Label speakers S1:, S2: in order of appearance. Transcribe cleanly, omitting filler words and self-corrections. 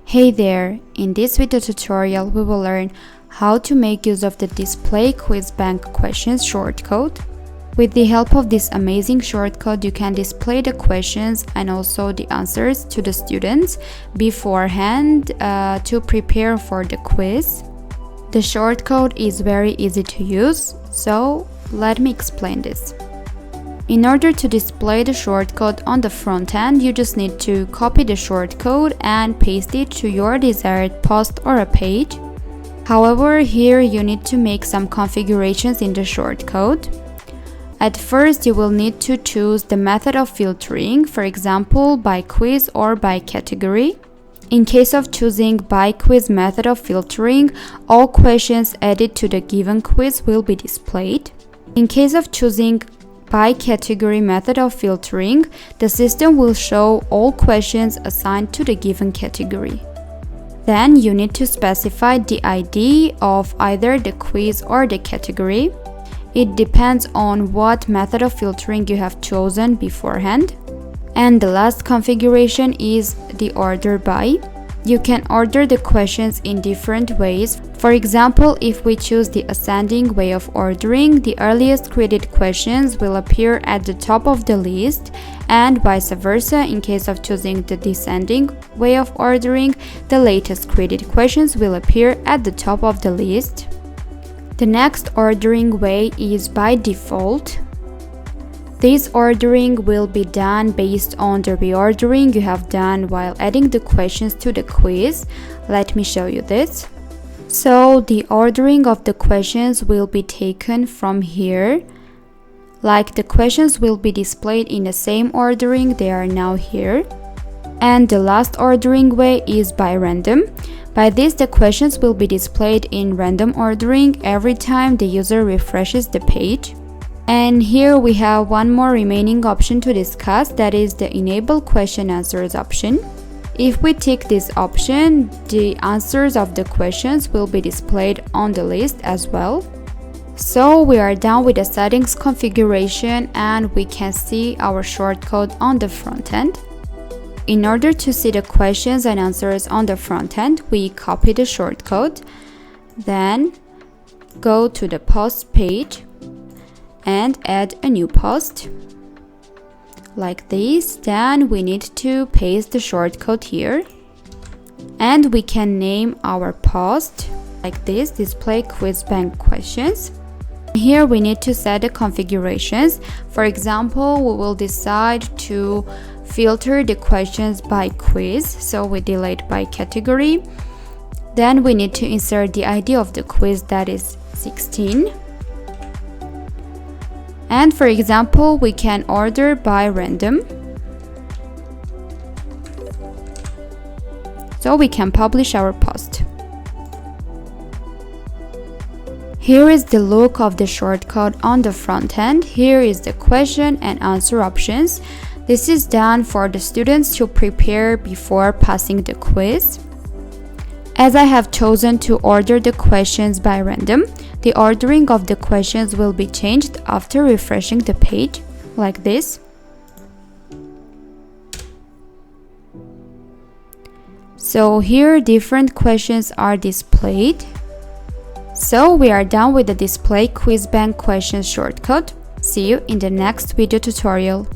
S1: Hey there! In this video tutorial, we will learn how to make use of the display Quiz Bank Questions Shortcode. With the help of this amazing shortcode, you can display the questions and also the answers to the students beforehand to prepare for the quiz. The shortcode is very easy to use, so let me explain this. In order to display the shortcode on the front end, you just need to copy the shortcode and paste it to your desired post or a page. However, here you need to make some configurations in the shortcode. At first, you will need to choose the method of filtering, for example, by quiz or by category. In case of choosing by quiz method of filtering, all questions added to the given quiz will be displayed. In case of choosing by category method of filtering, the system will show all questions assigned to the given category. Then you need to specify the ID of either the quiz or the category. It depends on what method of filtering you have chosen beforehand. And the last configuration is the order by. You can order the questions in different ways. For example, if we choose the ascending way of ordering, the earliest created questions will appear at the top of the list, and vice versa. In case of choosing the descending way of ordering, the latest created questions will appear at the top of the list. The next ordering way is by default. This ordering will be done based on the reordering you have done while adding the questions to the quiz. Let me show you this. So the ordering of the questions will be taken from here. Like the questions will be displayed in the same ordering they are now here. And the last ordering way is by random. By this, the questions will be displayed in random ordering every time the user refreshes the page. And here we have one more remaining option to discuss, that is the enable question answers option. If we tick this option, the answers of the questions will be displayed on the list as well. So we are done with the settings configuration and we can see our shortcode on the front end. In order to see the questions and answers on the front end, we copy the shortcode, then go to the post page and add a new post like this. Then we need to paste the shortcode here and we can name our post like this, display Quiz Bank Questions. Here we need to set the configurations. For example, we will decide to filter the questions by quiz, so we delete by category. Then we need to insert the ID of the quiz, that is 16. And for example, we can order by random. So we can publish our post. Here is the look of the shortcode on the front end. Here is the question and answer options. This is done for the students to prepare before passing the quiz. As I have chosen to order the questions by random, the ordering of the questions will be changed after refreshing the page, like this. So here different questions are displayed. So we are done with the display Quiz Bank Questions shortcode. See you in the next video tutorial.